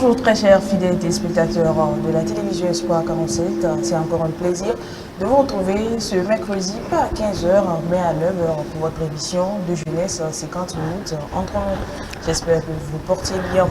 Bonjour très chers fidèles téléspectateurs de la télévision Espoir 47. C'est encore un plaisir de vous retrouver ce mercredi, pas à 15 h, mais à 9 h pour votre émission de jeunesse 50 minutes entre nous. J'espère que vous vous portez bien.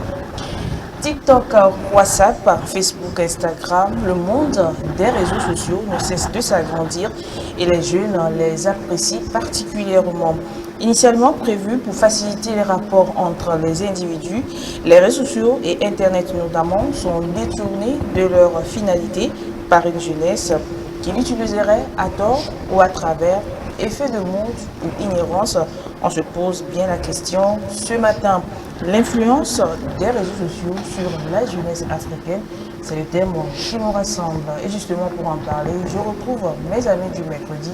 TikTok, WhatsApp, Facebook, Instagram, le monde des réseaux sociaux ne cesse de s'agrandir et les jeunes les apprécient particulièrement. Initialement prévus pour faciliter les rapports entre les individus, les réseaux sociaux et Internet notamment sont détournés de leur finalité par une jeunesse qui l'utiliserait à tort ou à travers effet de mode ou ignorance. On se pose bien la question ce matin. L'influence des réseaux sociaux sur la jeunesse africaine, c'est le thème qui nous rassemble. Et justement pour en parler, je retrouve mes amis du mercredi.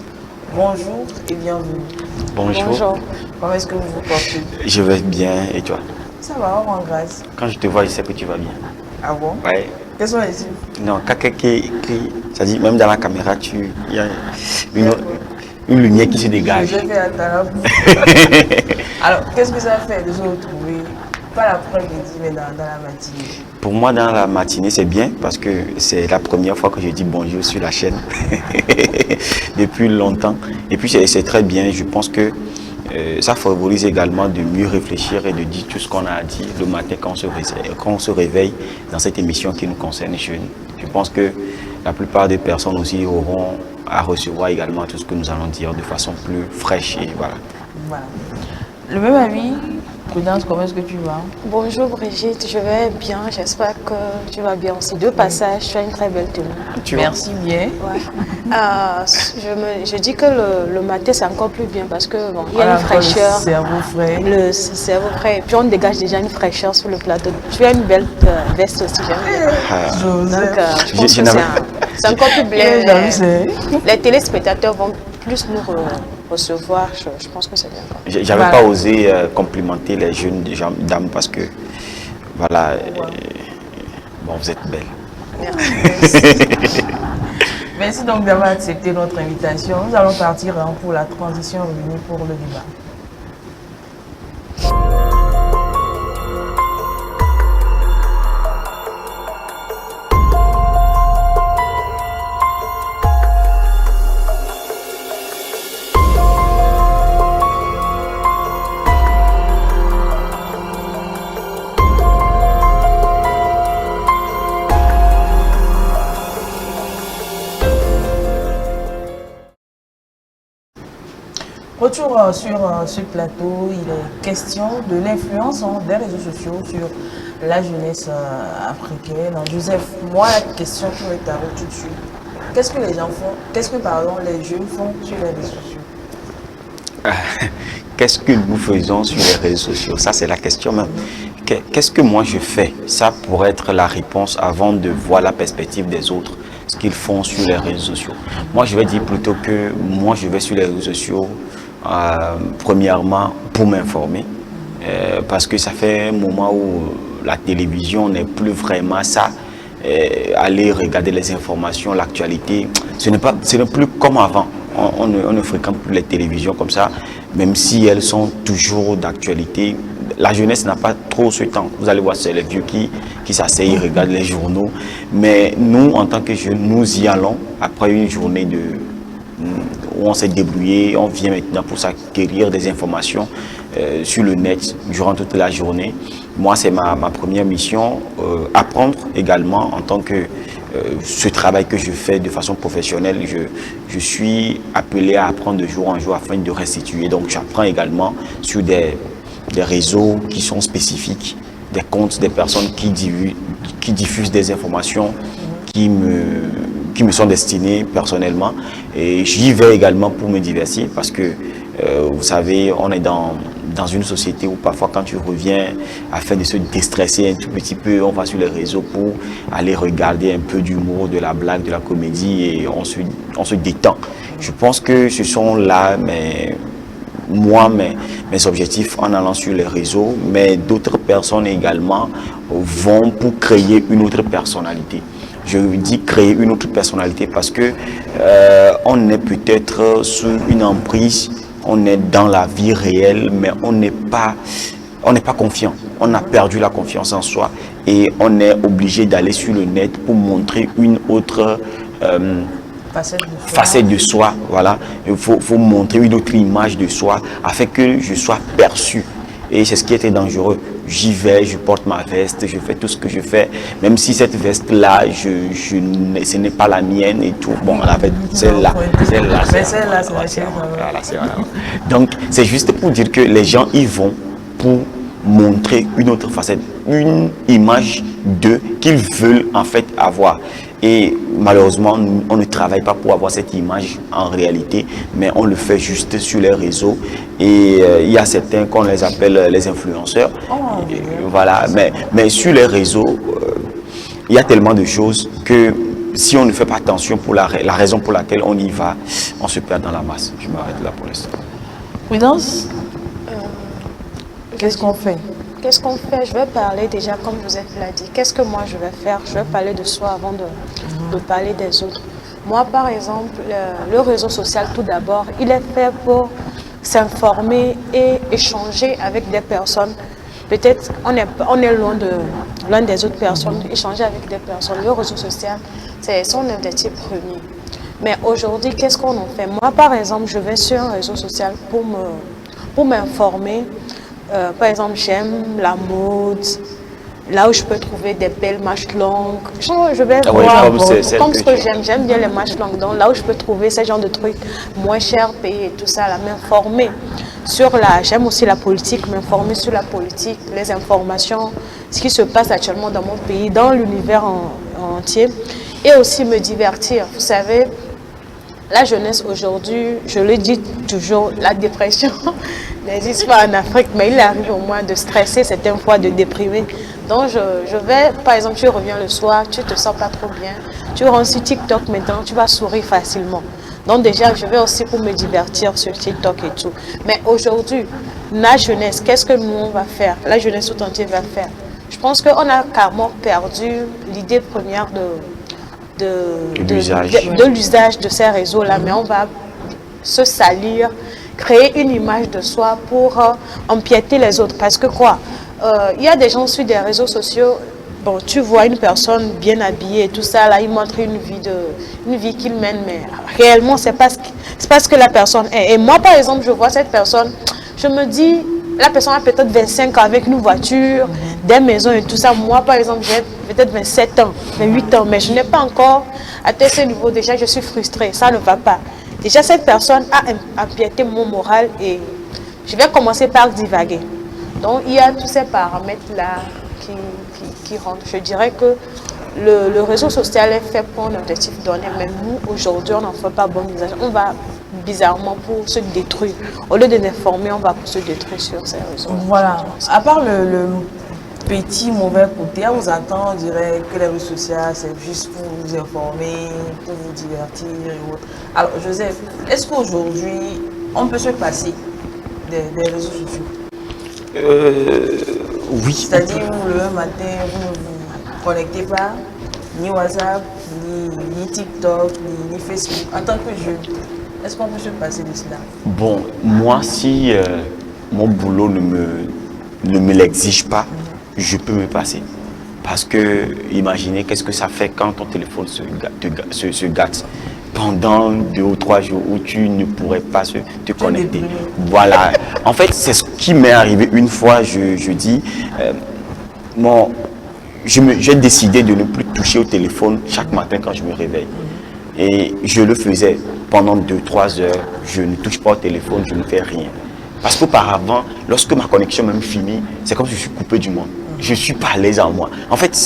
Bonjour et bienvenue. Bonjour. Comment est-ce que vous vous portez? Je vais bien et toi? Ça va, on rend grâce. Quand je te vois, je sais que tu vas bien. Ah bon? Ouais. Quels sont les signes? Non, c'est-à-dire même dans la caméra, il y a une lumière qui se dégage. Je vais faire la Alors, qu'est-ce que ça fait de se retrouver, pas l'après-midi, mais dans la matinée? Pour moi, dans la matinée, c'est bien parce que c'est la première fois que je dis bonjour sur la chaîne depuis longtemps. Et puis, c'est très bien. Je pense que ça favorise également de mieux réfléchir et de dire tout ce qu'on a à dire le matin quand on se réveille dans cette émission qui nous concerne jeunes. Je pense que la plupart des personnes aussi auront à recevoir également tout ce que nous allons dire de façon plus fraîche et voilà. Voilà. Le même avis, Prudence, comment est-ce que tu vas? Bonjour Brigitte, je vais bien, j'espère que tu vas bien aussi. Deux passages, tu as une très belle tenue. Merci bien. Ouais. Je dis que le matin c'est encore plus bien parce que bon, il y a une fraîcheur. Le cerveau frais. Le cerveau frais. Et puis on dégage déjà une fraîcheur sur le plateau. Tu as une belle veste aussi, j'aime bien. Donc je pense que c'est encore plus bien. Les téléspectateurs vont plus nous recevoir, je pense que c'est bien. J'avais pas osé complimenter les jeunes dames parce que voilà, bon, vous êtes belle. Merci. Merci donc d'avoir accepté notre invitation. Nous allons partir pour la transition revenue pour le débat. Retour sur ce plateau, il est question de l'influence des réseaux sociaux sur la jeunesse africaine. Joseph, moi la question qui m'est arrivée tout de suite, qu'est-ce que les gens font, les jeunes font sur les réseaux sociaux? Qu'est-ce que nous faisons sur les réseaux sociaux? Ça c'est la question même. Qu'est-ce que moi je fais? Ça pourrait être la réponse avant de voir la perspective des autres, ce qu'ils font sur les réseaux sociaux. Moi je vais dire plutôt que moi je vais sur les réseaux sociaux premièrement pour m'informer parce que ça fait un moment où la télévision n'est plus vraiment ça, aller regarder les informations, l'actualité, ce n'est plus comme avant. On ne fréquente plus les télévisions comme ça, même si elles sont toujours d'actualité. La jeunesse n'a pas trop ce temps. Vous allez voir, c'est les vieux qui s'asseyent, regardent les journaux. Mais nous, en tant que jeunes, nous y allons après une journée où on s'est débrouillé. On vient maintenant pour s'acquérir des informations sur le net durant toute la journée. Moi, c'est ma première mission. Apprendre également en tant que ce travail que je fais de façon professionnelle. Je suis appelé à apprendre de jour en jour afin de restituer. Donc, j'apprends également sur des réseaux qui sont spécifiques, des comptes des personnes qui diffusent des informations qui me sont destinées personnellement. Et j'y vais également pour me diversifier parce que, vous savez, on est dans une société où parfois quand tu reviens afin de se déstresser un tout petit peu, on va sur les réseaux pour aller regarder un peu d'humour, de la blague, de la comédie et on se détend. Je pense que ce sont là mes objectifs en allant sur les réseaux, mais d'autres personnes également vont pour créer une autre personnalité. Je dis créer une autre personnalité parce que on est peut-être sous une emprise, on est dans la vie réelle, mais on n'est pas confiant. on a perdu la confiance en soi et on est obligé d'aller sur le net pour montrer une autre facette de soi. Voilà, il faut montrer une autre image de soi afin que je sois perçu. Et c'est ce qui était dangereux. J'y vais, je porte ma veste, je fais tout ce que je fais, même si cette veste-là, ce n'est pas la mienne et tout. Bon, en fait, celle-là, c'est voilà. Donc, c'est juste pour dire que les gens y vont pour montrer une autre facette, une image d'eux qu'ils veulent en fait avoir. Et malheureusement, on ne travaille pas pour avoir cette image en réalité, mais on le fait juste sur les réseaux. Et il y a certains qu'on les appelle les influenceurs. Voilà, mais sur les réseaux, il y a tellement de choses que si on ne fait pas attention pour la raison pour laquelle on y va, on se perd dans la masse. Je m'arrête là pour l'instant. Prudence, qu'est-ce qu'on fait? Qu'est-ce qu'on fait? Je vais parler déjà, comme vous l'a dit, qu'est-ce que moi je vais faire? Je vais parler de soi avant de parler des autres. Moi, par exemple, le réseau social, tout d'abord, il est fait pour s'informer et échanger avec des personnes. Peut-être on est loin des autres personnes, échanger avec des personnes. Le réseau social, c'est son objectif premier. Mais aujourd'hui, qu'est-ce qu'on en fait? Moi, par exemple, je vais sur un réseau social pour m'informer. Par exemple, j'aime la mode, là où je peux trouver des belles manches longues. Je vais voir, comme ce que j'aime bien les manches longues. Donc là où je peux trouver ce genre de trucs moins chers, payés et tout ça, là, m'informer sur j'aime aussi la politique, m'informer sur la politique, les informations, ce qui se passe actuellement dans mon pays, dans l'univers entier, et aussi me divertir. Vous savez, la jeunesse aujourd'hui, je le dis toujours, la dépression n'existe pas en Afrique, mais il arrive au moins de stresser certaines fois, de déprimer. Donc je vais, par exemple, tu reviens le soir, tu te sens pas trop bien, tu rentres sur TikTok maintenant, tu vas sourire facilement. Donc déjà, je vais aussi pour me divertir sur TikTok et tout. Mais aujourd'hui, la jeunesse, qu'est-ce que nous on va faire? La jeunesse tout entière va faire. Je pense qu'on a carrément perdu l'idée première de l'usage de ces réseaux-là, mais on va se salir, créer une image de soi pour empiéter les autres. Parce que quoi, il y a des gens sur des réseaux sociaux, bon, tu vois une personne bien habillée et tout ça, là, il montre une vie qu'il mène, mais réellement, c'est pas ce que la personne est. Et moi, par exemple, je vois cette personne, je me dis, la personne a peut-être 25 ans avec une voiture, des maisons et tout ça. Moi, par exemple, j'ai peut-être 27 ans, 28 ans, mais je n'ai pas encore atteint ce niveau. Déjà, je suis frustrée, ça ne va pas. Déjà, cette personne a empiété mon moral et je vais commencer par divaguer. Donc, il y a tous ces paramètres-là qui rentrent. Je dirais que le réseau social est fait pour un objectif donné, mais nous, aujourd'hui, on n'en fait pas bon usage. On va bizarrement pour se détruire. Au lieu de l'informer, on va pour se détruire sur ces réseaux. Voilà. À part le petit mauvais côté, à vous entendre, on dirait que les réseaux sociaux, c'est juste pour vous informer, pour vous divertir et autres. Alors, Joseph, est-ce qu'aujourd'hui, on peut se passer des réseaux sociaux? Oui. C'est-à-dire, le matin, vous ne vous connectez pas, ni WhatsApp, ni TikTok, ni Facebook, en tant que jeune. Est-ce qu'on peut se passer de cela? Bon, moi, si mon boulot ne me l'exige pas, je peux me passer. Parce que, imaginez qu'est-ce que ça fait quand ton téléphone se gâte pendant 2 ou 3 jours où tu ne pourrais pas te connecter. Voilà. En fait, c'est ce qui m'est arrivé une fois. Je dis, j'ai décidé de ne plus toucher au téléphone chaque matin quand je me réveille. Et je le faisais pendant 2-3 heures. Je ne touche pas au téléphone, je ne fais rien. Parce qu'auparavant, lorsque ma connexion même finit, c'est comme si je suis coupé du monde. Je ne suis pas à l'aise en moi. En fait,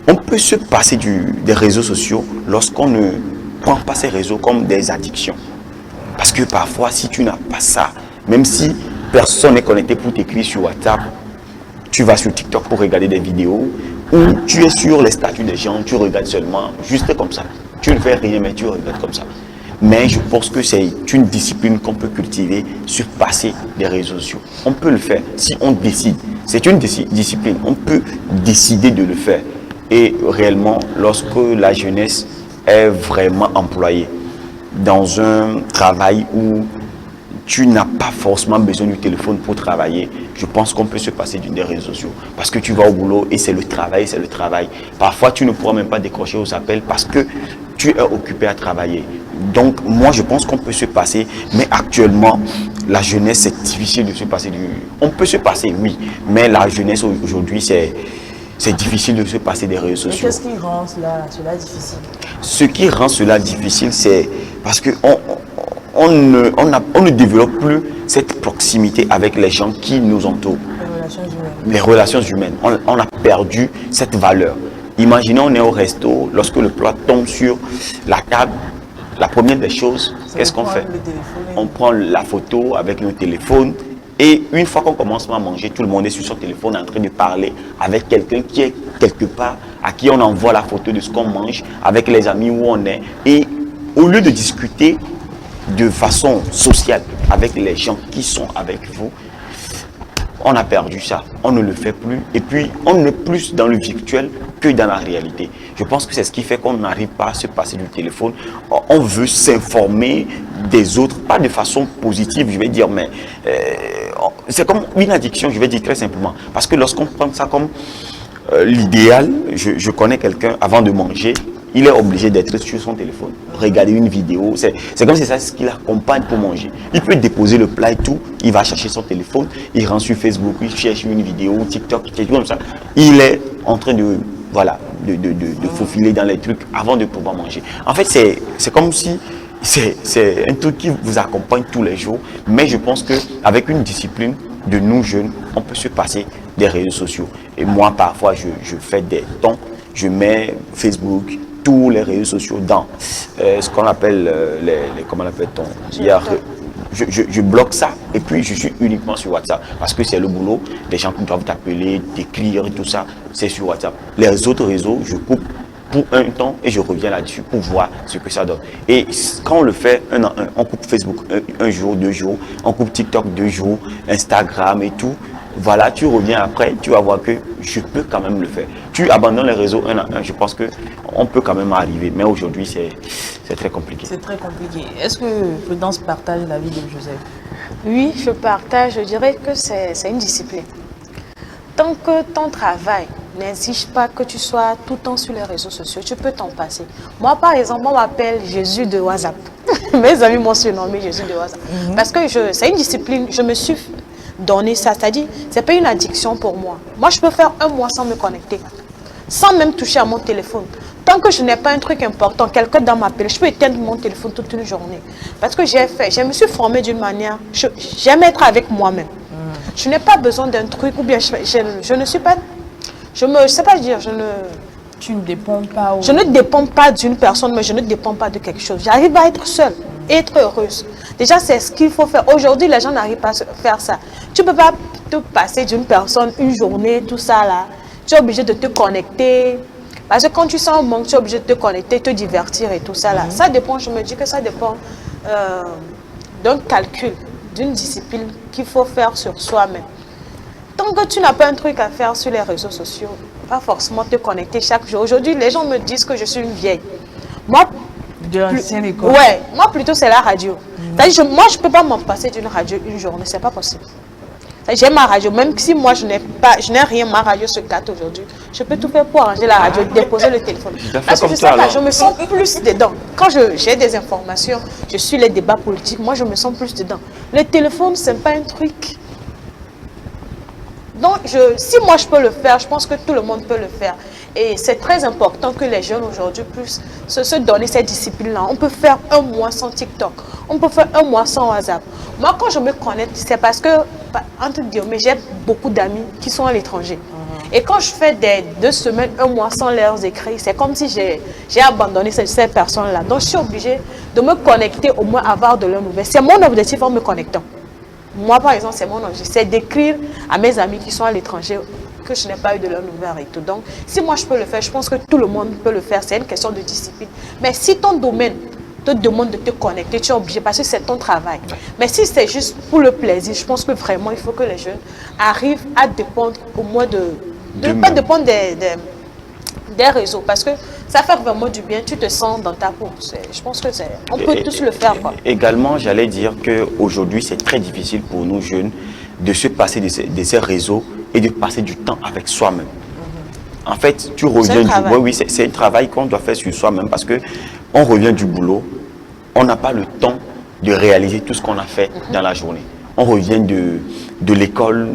on peut se passer des réseaux sociaux lorsqu'on ne prend pas ces réseaux comme des addictions. Parce que parfois, si tu n'as pas ça, même si personne n'est connecté pour t'écrire sur WhatsApp, tu vas sur TikTok pour regarder des vidéos, ou tu es sur les statuts des gens, tu regardes seulement, juste comme ça. Tu ne fais rien, mais tu regardes comme ça. Mais je pense que c'est une discipline qu'on peut cultiver sur passer des réseaux sociaux. On peut le faire si on décide. C'est une discipline. On peut décider de le faire. Et réellement, lorsque la jeunesse est vraiment employée dans un travail où tu n'as pas forcément besoin du téléphone pour travailler. Je pense qu'on peut se passer des réseaux sociaux. Parce que tu vas au boulot et c'est le travail, c'est le travail. Parfois, tu ne pourras même pas décrocher aux appels parce que tu es occupé à travailler. Donc, moi, je pense qu'on peut se passer. Mais actuellement, la jeunesse, c'est difficile de se passer du... On peut se passer, oui. Mais la jeunesse, aujourd'hui, c'est difficile de se passer des réseaux sociaux. Qu'est-ce qui rend cela difficile? Ce qui rend cela difficile, c'est parce qu'on ne développe plus cette proximité avec les gens qui nous entourent. Les relations humaines. On a perdu cette valeur. Imaginez, on est au resto, lorsque le plat tombe sur la table, la première des choses, qu'est-ce qu'on fait? On prend la photo avec nos téléphones. Et une fois qu'on commence à manger, tout le monde est sur son téléphone en train de parler avec quelqu'un qui est quelque part, à qui on envoie la photo de ce qu'on mange, avec les amis où on est. Et au lieu de discuter de façon sociale avec les gens qui sont avec vous, on a perdu ça. On ne le fait plus. Et puis, on est plus dans le virtuel que dans la réalité. Je pense que c'est ce qui fait qu'on n'arrive pas à se passer du téléphone. On veut s'informer des autres, pas de façon positive, je vais dire, mais c'est comme une addiction, je vais dire très simplement. Parce que lorsqu'on prend ça comme l'idéal, je connais quelqu'un, avant de manger, il est obligé d'être sur son téléphone, regarder une vidéo. C'est comme si c'est ça ce qui l'accompagne pour manger. Il peut déposer le plat et tout, il va chercher son téléphone, il rentre sur Facebook, il cherche une vidéo, TikTok, quelque chose comme ça. Il est en train de, voilà, de faufiler dans les trucs avant de pouvoir manger. En fait, c'est comme si c'est un truc qui vous accompagne tous les jours, mais je pense qu'avec une discipline de nous jeunes, on peut se passer des réseaux sociaux. Et moi, parfois, je fais des temps, je mets Facebook, tous les réseaux sociaux dans ce qu'on appelle comment l'appelle-t-on? Je bloque ça et puis je suis uniquement sur WhatsApp parce que c'est le boulot. Les gens qui doivent t'appeler, t'écrire et tout ça, c'est sur WhatsApp. Les autres réseaux, je coupe pour un temps et je reviens là-dessus pour voir ce que ça donne. Et quand on le fait un en un, on coupe Facebook un jour, 2 jours, on coupe TikTok 2 jours, Instagram et tout. Voilà, tu reviens après, tu vas voir que je peux quand même le faire. Tu abandonnes les réseaux un à un, je pense qu'on peut quand même arriver. Mais aujourd'hui, c'est très compliqué. C'est très compliqué. Est-ce que Prudence partage l'avis de Joseph? Oui, je partage. Je dirais que c'est une discipline. Tant que ton travail n'exige pas que tu sois tout le temps sur les réseaux sociaux, tu peux t'en passer. Moi, par exemple, on m'appelle Jésus de WhatsApp. Mes amis m'ont surnommé Jésus de WhatsApp. Parce que c'est une discipline, je me suis donné ça. C'est-à-dire, ce n'est pas une addiction pour moi. Moi, je peux faire 1 mois sans me connecter, sans même toucher à mon téléphone. Tant que je n'ai pas un truc important, quelqu'un dans ma pile, je peux éteindre mon téléphone toute une journée. Parce que je me suis formée d'une manière, j'aime être avec moi-même. Je n'ai pas besoin d'un truc, ou bien je ne suis pas, je ne sais pas dire, tu ne dépends pas. Je ne dépends pas d'une personne, mais je ne dépends pas de quelque chose. J'arrive à être seule, et être heureuse. Déjà, c'est ce qu'il faut faire. Aujourd'hui, les gens n'arrivent pas à faire ça. Tu ne peux pas te passer d'une personne une journée, tout ça là. Tu es obligé de te connecter. Parce que quand tu sens un manque, tu es obligé de te connecter, te divertir et tout ça là. Ça dépend, je me dis que ça dépend d'un calcul, d'une discipline qu'il faut faire sur soi-même. Tant que tu n'as pas un truc à faire sur les réseaux sociaux, pas forcément te connecter chaque jour. Aujourd'hui, les gens me disent que je suis une vieille. Moi, ouais, moi plutôt c'est la radio. Moi, je ne peux pas m'en passer d'une radio une journée, c'est pas possible. J'ai ma radio, même si moi je n'ai rien, ma radio se gâte aujourd'hui. Je peux tout faire pour arranger la radio, déposer le téléphone. Parce que je me sens plus dedans. Quand j'ai des informations, je suis les débats politiques, moi je me sens plus dedans. Le téléphone, ce n'est pas un truc. Donc, si moi je peux le faire, je pense que tout le monde peut le faire. Et c'est très important que les jeunes aujourd'hui puissent se donner cette discipline-là. On peut faire 1 mois sans TikTok. On peut faire 1 mois sans WhatsApp. Moi, quand je me connecte, c'est parce que, entre guillemets, j'ai beaucoup d'amis qui sont à l'étranger. Et quand je fais des 2 semaines, 1 mois sans leurs écrits, c'est comme si j'ai abandonné ces personnes-là. Donc, je suis obligée de me connecter, au moins avoir de leurs nouvelles. C'est mon objectif en me connectant. Moi, par exemple, c'est mon objectif, c'est d'écrire à mes amis qui sont à l'étranger que je n'ai pas eu de leurs nouvelles et tout. Donc, si moi je peux le faire, je pense que tout le monde peut le faire. C'est une question de discipline. Mais si ton domaine te demande de te connecter, tu es obligé parce que c'est ton travail. Mais si c'est juste pour le plaisir, je pense que vraiment, il faut que les jeunes arrivent à dépendre au moins pas dépendre des réseaux. Parce que ça fait vraiment du bien, tu te sens dans ta peau. Je pense que on peut tous le faire, quoi. Également, j'allais dire qu'aujourd'hui, c'est très difficile pour nous jeunes de se passer de ces réseaux et de passer du temps avec soi-même. En fait, tu reviens du boulot. Oui, c'est un travail qu'on doit faire sur soi-même parce que on revient du boulot, on n'a pas le temps de réaliser tout ce qu'on a fait dans la journée. On revient de l'école,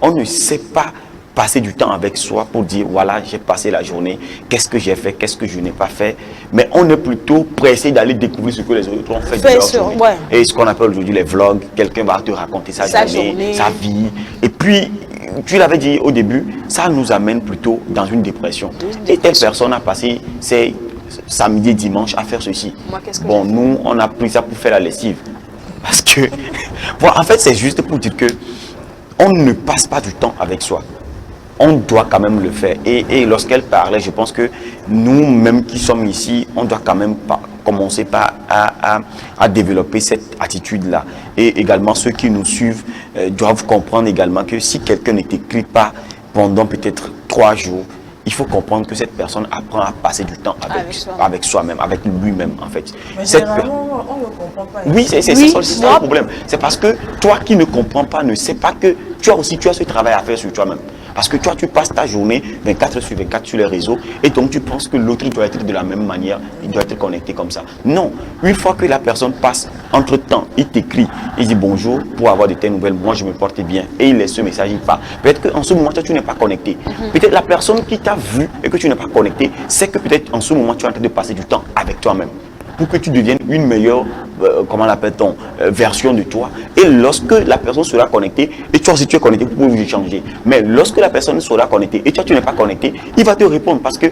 on ne sait pas passer du temps avec soi pour dire voilà, j'ai passé la journée, qu'est-ce que j'ai fait, qu'est-ce que je n'ai pas fait. Mais on est plutôt pressé d'aller découvrir ce que les autres ont fait de leur journée. Ouais. Et ce qu'on appelle aujourd'hui les vlogs, quelqu'un va te raconter sa journée, sa vie. Et puis, tu l'avais dit au début, ça nous amène plutôt dans une dépression. Et telle personne a passé ses samedi et dimanche à faire ceci. Moi, bon, nous, on a pris ça pour faire la lessive. Parce que, bon, en fait, c'est juste pour dire que on ne passe pas du temps avec soi. On doit quand même le faire. Et lorsqu'elle parlait, je pense que nous-mêmes qui sommes ici, on doit quand même commencer à développer cette attitude-là. Et également, ceux qui nous suivent doivent comprendre également que si quelqu'un ne t'écrit pas pendant peut-être 3 jours, il faut comprendre que cette personne apprend à passer du temps avec soi-même, avec lui-même en fait. Mais généralement, on ne comprend pas. Oui, c'est ça le problème. C'est parce que toi qui ne comprends pas, ne sais pas que tu as ce travail à faire sur toi-même. Parce que toi, tu passes ta journée 24 sur 24 sur les réseaux et donc tu penses que l'autre doit être de la même manière, il doit être connecté comme ça. Non, une fois que la personne passe, entre-temps, il t'écrit, il dit bonjour pour avoir de telles nouvelles, moi je me porte bien et il laisse ce message, il part. Peut-être qu'en ce moment, toi, tu n'es pas connecté. Peut-être la personne qui t'a vu et que tu n'es pas connecté, c'est que peut-être en ce moment, tu es en train de passer du temps avec toi-même pour que tu deviennes une meilleure, comment l'appelle-t-on, version de toi. Et lorsque la personne sera connectée, et toi aussi tu es connecté, pour vous échanger. Mais lorsque la personne sera connectée et toi tu n'es pas connecté, il va te répondre parce que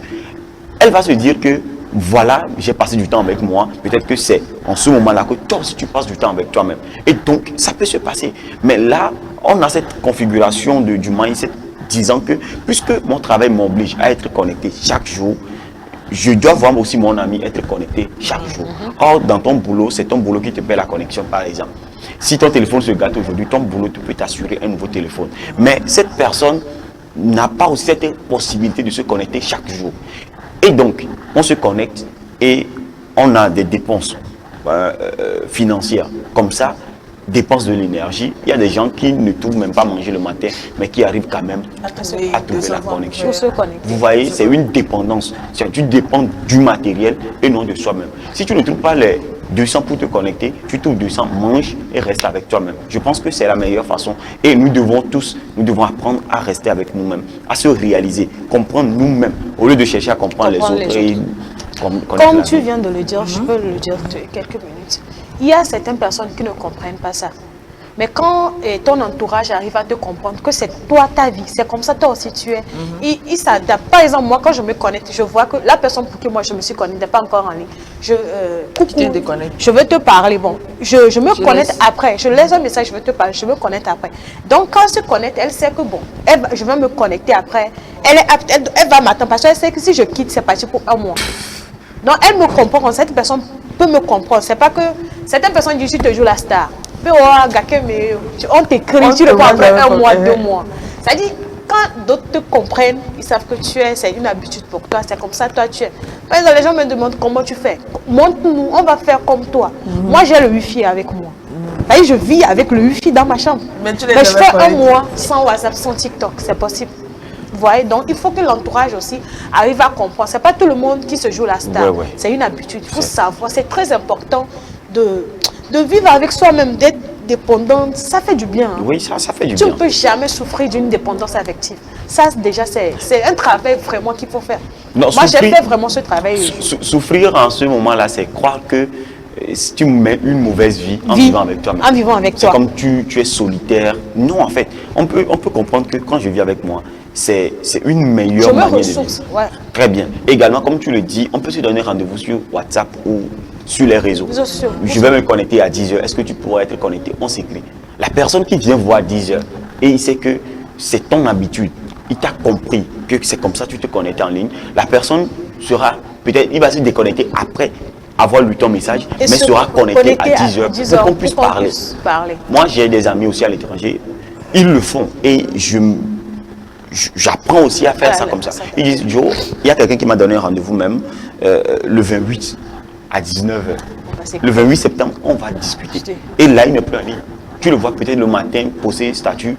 elle va se dire que voilà, j'ai passé du temps avec moi. Peut-être que c'est en ce moment-là que toi aussi tu passes du temps avec toi-même. Et donc ça peut se passer. Mais là, on a cette configuration du mindset disant que puisque mon travail m'oblige à être connecté chaque jour, je dois voir aussi mon ami être connecté chaque jour. Or, dans ton boulot, c'est ton boulot qui te paie la connexion, par exemple. Si ton téléphone se gâte aujourd'hui, ton boulot peut t'assurer un nouveau téléphone. Mais cette personne n'a pas aussi cette possibilité de se connecter chaque jour. Et donc, on se connecte et on a des dépenses financières. Comme ça, dépenses de l'énergie. Il y a des gens qui ne trouvent même pas manger le matin, mais qui arrivent quand même à trouver la connexion. Vous voyez, c'est une dépendance. Tu dépends du matériel et non de soi-même. Si tu ne trouves pas les 200 pour te connecter, tu trouves 200, mange et reste avec toi-même. Je pense que c'est la meilleure façon. Et nous devons apprendre à rester avec nous-mêmes, à se réaliser, comprendre nous-mêmes, au lieu de chercher à comprendre les autres. Comme tu viens de le dire, je peux le dire quelques minutes. Il y a certaines personnes qui ne comprennent pas ça. Mais quand ton entourage arrive à te comprendre que c'est toi, ta vie, c'est comme ça toi aussi tu es, il s'adapte. Par exemple, moi quand je me connecte, je vois que la personne pour qui moi je me suis connectée n'est pas encore en ligne. Je veux te parler, bon, je me connecte après, je laisse un message, je veux te parler, je me connecte après. Donc quand elle se connecte, elle sait que bon, je vais me connecter après, elle va m'attendre parce qu'elle sait que si je quitte, c'est parti pour 1 mois. Donc elle me comprend, cette personne peut me comprendre. C'est pas que certaines personnes disent tu te joues la star. On t'écrit, tu le prends après 1 mois, 2 mois. C'est-à-dire, quand d'autres te comprennent, ils savent que tu es, c'est une habitude pour toi, c'est comme ça toi tu es. Par exemple, les gens me demandent comment tu fais. Montre-nous, on va faire comme toi. Moi j'ai le wifi avec moi. Je vis avec le wifi dans ma chambre. Mais je fais 1 mois sans WhatsApp, sans TikTok, c'est possible. Vous voyez, donc il faut que l'entourage aussi arrive à comprendre. C'est pas tout le monde qui se joue la star. C'est une habitude. Il faut savoir. C'est très important de vivre avec soi-même, d'être dépendante. Ça fait du bien. Hein. Oui, ça fait du bien. Tu ne peux jamais souffrir d'une dépendance affective. Ça, déjà, c'est un travail vraiment qu'il faut faire. Non, moi, j'ai fait vraiment ce travail. Souffrir en ce moment-là, c'est croire que si tu mets une mauvaise vie en vivant avec toi-même. En vivant avec toi. C'est comme tu es solitaire. Non, en fait, on peut comprendre que quand je vis avec moi, c'est une meilleure manière de vivre. Ouais. Très bien. Également, comme tu le dis, on peut se donner rendez-vous sur WhatsApp ou sur les réseaux. Je vais me connecter à 10h. Est-ce que tu pourrais être connecté? On s'écrit. La personne qui vient voir 10h et il sait que c'est ton habitude, il t'a compris que c'est comme ça que tu te connectes en ligne. La personne sera, peut-être, il va se déconnecter après avoir lu ton message, mais sera connecté à 10h pour qu'on puisse parler. Moi, j'ai des amis aussi à l'étranger, ils le font et j'apprends aussi à faire ça comme ça. Ils disent, Joe, il y a quelqu'un qui m'a donné un rendez-vous même le 28 à 19h. Le 28 septembre, on va discuter. Et là, il n'est plus en ligne. Tu le vois peut-être le matin, poser statut,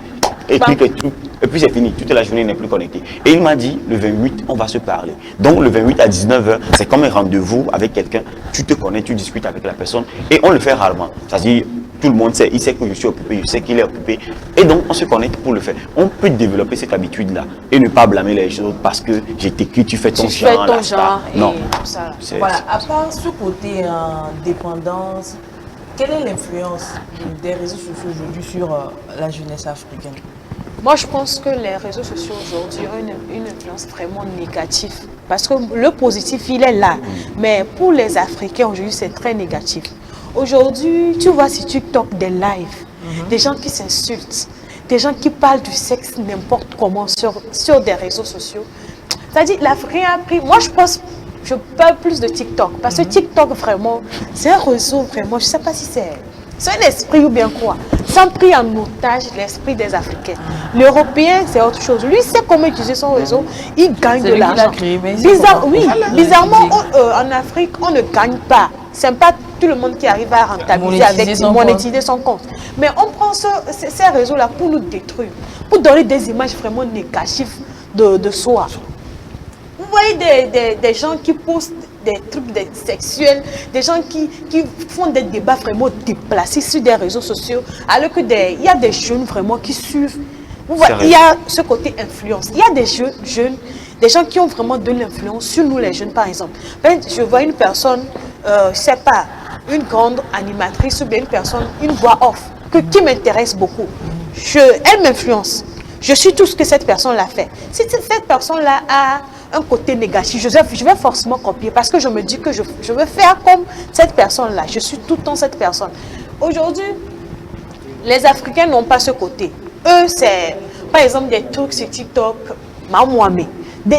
écrire des trucs, et puis c'est fini. Toute la journée n'est plus connectée. Et il m'a dit, le 28, on va se parler. Donc le 28 à 19h, c'est comme un rendez-vous avec quelqu'un. Tu te connais, tu discutes avec la personne, et on le fait rarement. C'est-à-dire, tout le monde sait, il sait que je suis occupé, je sais qu'il est occupé. Et donc, on se connecte pour le faire. On peut développer cette habitude-là et ne pas blâmer les choses parce que j'ai t'écrit, tu fais ton genre. Non. Voilà, à part ce côté dépendance, quelle est l'influence des réseaux sociaux aujourd'hui sur la jeunesse africaine? Moi, je pense que les réseaux sociaux aujourd'hui ont une influence vraiment négative. Parce que le positif, il est là. Mais pour les Africains, aujourd'hui, c'est très négatif. Aujourd'hui, tu vois sur TikTok des lives, des gens qui s'insultent, des gens qui parlent du sexe n'importe comment sur des réseaux sociaux. C'est-à-dire, l'Africain a pris... Moi, je parle plus de TikTok. Parce que TikTok, vraiment, c'est un réseau, vraiment, je ne sais pas si c'est un esprit ou bien quoi. Ça a pris en otage l'esprit des Africains. L'Européen, c'est autre chose. Lui, il sait comment utiliser son réseau. Il gagne de l'argent. Bizarrement, en Afrique, on ne gagne pas. Ce n'est pas tout le monde qui arrive à rentabiliser monétiser son compte. Mais on prend ces réseaux-là pour nous détruire, pour donner des images vraiment négatives de soi. Vous voyez des gens qui postent des trucs sexuels, des gens qui font des débats vraiment déplacés sur des réseaux sociaux, alors que il y a des jeunes vraiment qui suivent. Vous voyez, il y a ce côté influence. Il y a des jeunes, des gens qui ont vraiment de l'influence sur nous les jeunes, par exemple. Je vois une personne, je ne sais pas, une grande animatrice ou bien une personne, une voix off, qui m'intéresse beaucoup. Elle m'influence. Je suis tout ce que cette personne-là fait. Si cette personne-là a un côté négatif, je vais forcément copier parce que je me dis que je veux faire comme cette personne-là. Je suis tout le temps cette personne. Aujourd'hui, les Africains n'ont pas ce côté. Eux, c'est, par exemple, des trucs sur TikTok, Mamouamé. Des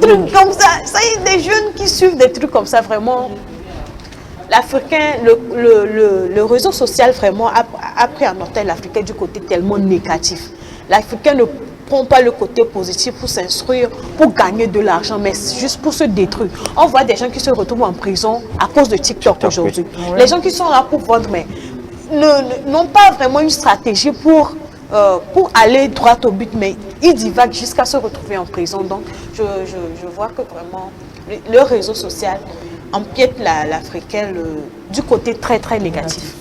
trucs comme ça. Ça y est, des jeunes qui suivent des trucs comme ça, vraiment. L'Africain, le réseau social, vraiment, a pris en otage l'Africain du côté tellement négatif. L'Africain ne prend pas le côté positif pour s'instruire, pour gagner de l'argent, mais juste pour se détruire. On voit des gens qui se retrouvent en prison à cause de TikTok aujourd'hui. Oui. Les gens qui sont là pour vendre, mais n'ont pas vraiment une stratégie pour aller droit au but, mais ils divaguent jusqu'à se retrouver en prison. Donc, je vois que vraiment, le réseau social empiète l'Africain du côté très, très négatif.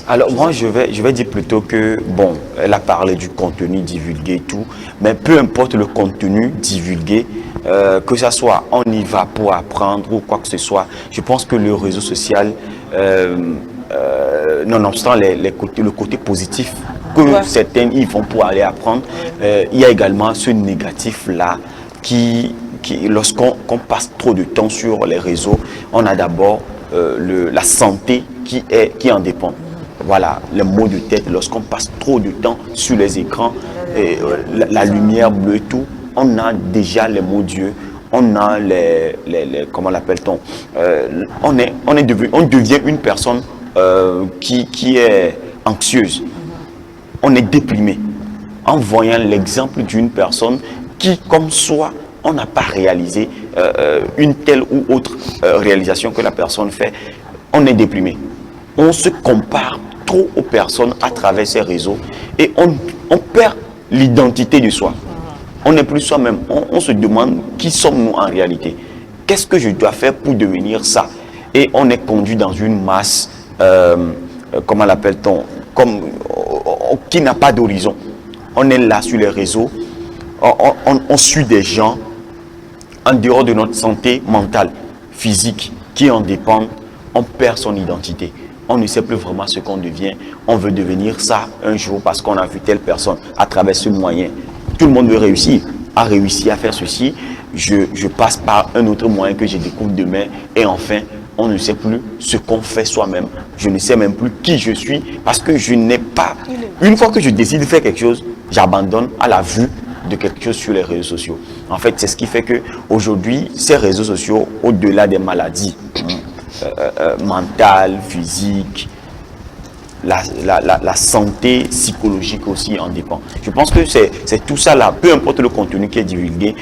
Alors moi je vais dire plutôt que, bon, elle a parlé du contenu divulgué et tout, mais peu importe le contenu divulgué, que ça soit on y va pour apprendre ou quoi que ce soit, je pense que le réseau social, nonobstant le côté positif que certains y vont pour aller apprendre, il y a également ce négatif là qui lorsqu'on passe trop de temps sur les réseaux, on a d'abord la santé qui en dépend. Voilà, les maux de tête, lorsqu'on passe trop de temps sur les écrans, la lumière bleue et tout, on a déjà les maux d'yeux, on a comment l'appelle-t-on, on devient une personne qui est anxieuse, on est déprimé en voyant l'exemple d'une personne qui, comme soi, on n'a pas réalisé une telle ou autre réalisation que la personne fait, on est déprimé. On se compare trop aux personnes à travers ces réseaux et on perd l'identité de soi. On n'est plus soi-même. On se demande qui sommes-nous en réalité. Qu'est-ce que je dois faire pour devenir ça? Et on est conduit dans une masse, comment l'appelle-t-on, qui n'a pas d'horizon. On est là sur les réseaux, on suit des gens en dehors de notre santé mentale, physique, qui en dépendent. On perd son identité. On ne sait plus vraiment ce qu'on devient. On veut devenir ça un jour parce qu'on a vu telle personne à travers ce moyen. Tout le monde veut réussir. A réussi à faire ceci. Je passe par un autre moyen que je découvre demain. Et enfin, on ne sait plus ce qu'on fait soi-même. Je ne sais même plus qui je suis parce que je n'ai pas... Une fois que je décide de faire quelque chose, j'abandonne à la vue de quelque chose sur les réseaux sociaux. En fait, c'est ce qui fait qu'aujourd'hui, ces réseaux sociaux, au-delà des maladies mentales, physiques, la santé psychologique aussi en dépend. Je pense que c'est tout ça là, peu importe le contenu qui est divulgué,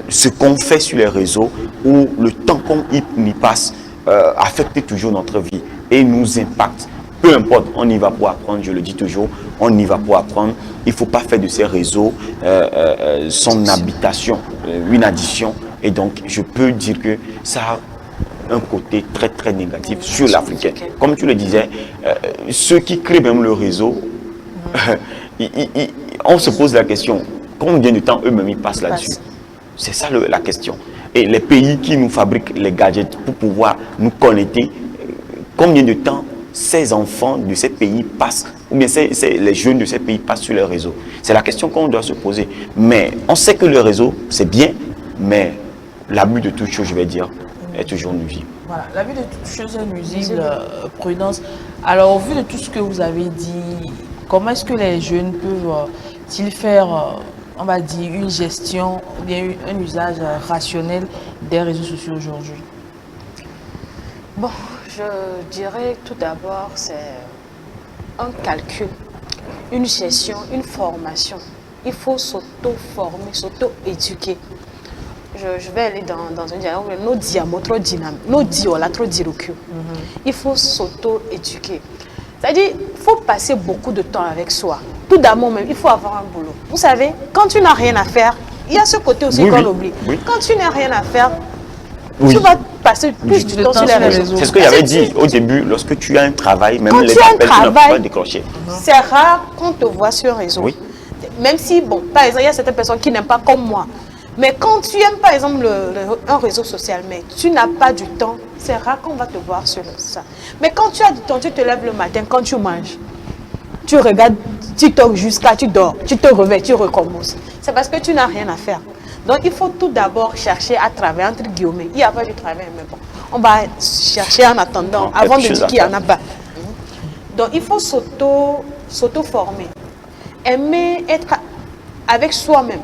ce qu'on fait sur les réseaux ou le temps qu'on y passe affecte toujours notre vie et nous impacte. Peu importe, on y va pour apprendre, je le dis toujours, on y va pour apprendre. Il ne faut pas faire de ces réseaux son habitation, une addiction. Et donc, je peux dire que ça a un côté très très négatif sur l'Africain. Comme tu le disais, ceux qui créent même le réseau, on se pose la question, combien de temps eux-mêmes ils passent là-dessus? C'est ça la question. Et les pays qui nous fabriquent les gadgets pour pouvoir nous connecter, combien de temps ces enfants de ces pays passent, ou bien les jeunes de ces pays passent sur les réseaux? C'est la question qu'on doit se poser. Mais on sait que le réseau, c'est bien, mais l'abus de toute chose, je vais dire, est toujours nuisible. Voilà, l'abus de toute chose est nuisible, Prudence. Alors, au vu de tout ce que vous avez dit, comment est-ce que les jeunes peuvent-ils faire, on va dire, une gestion, ou bien un usage rationnel des réseaux sociaux aujourd'hui? Bon, je dirais tout d'abord, c'est un calcul, une gestion, une formation. Il faut s'auto-former, s'auto-éduquer. Je vais aller dans un dialogue, nos diamos trop dynamiques, nos diola trop dirocule. Il faut s'auto-éduquer. C'est-à-dire, il faut passer beaucoup de temps avec soi. Tout d'abord même, il faut avoir un boulot. Vous savez, quand tu n'as rien à faire, il y a ce côté aussi qu'on oublie. Oui. Quand tu n'as rien à faire, tu vas passer plus du temps sur les réseaux. C'est ce que j'avais dit au début, lorsque tu as un travail, même les appels, tu ne peux pas décrocher. C'est rare qu'on te voit sur les réseaux. Oui. Même si, bon, par exemple, il y a certaines personnes qui n'aiment pas comme moi. Mais quand tu aimes, par exemple, un réseau social, mais tu n'as pas du temps, c'est rare qu'on va te voir sur ça. Mais quand tu as du temps, tu te lèves le matin, quand tu manges, tu regardes TikTok jusqu'à tu dors, tu te réveilles, tu recommences. C'est parce que tu n'as rien à faire. Donc, il faut tout d'abord chercher à travailler, entre guillemets. Il y a pas du travail, mais bon, on va chercher en attendant, avant de dire qu'il n'y en a pas. Donc, il faut s'auto-former. Aimer être avec soi-même.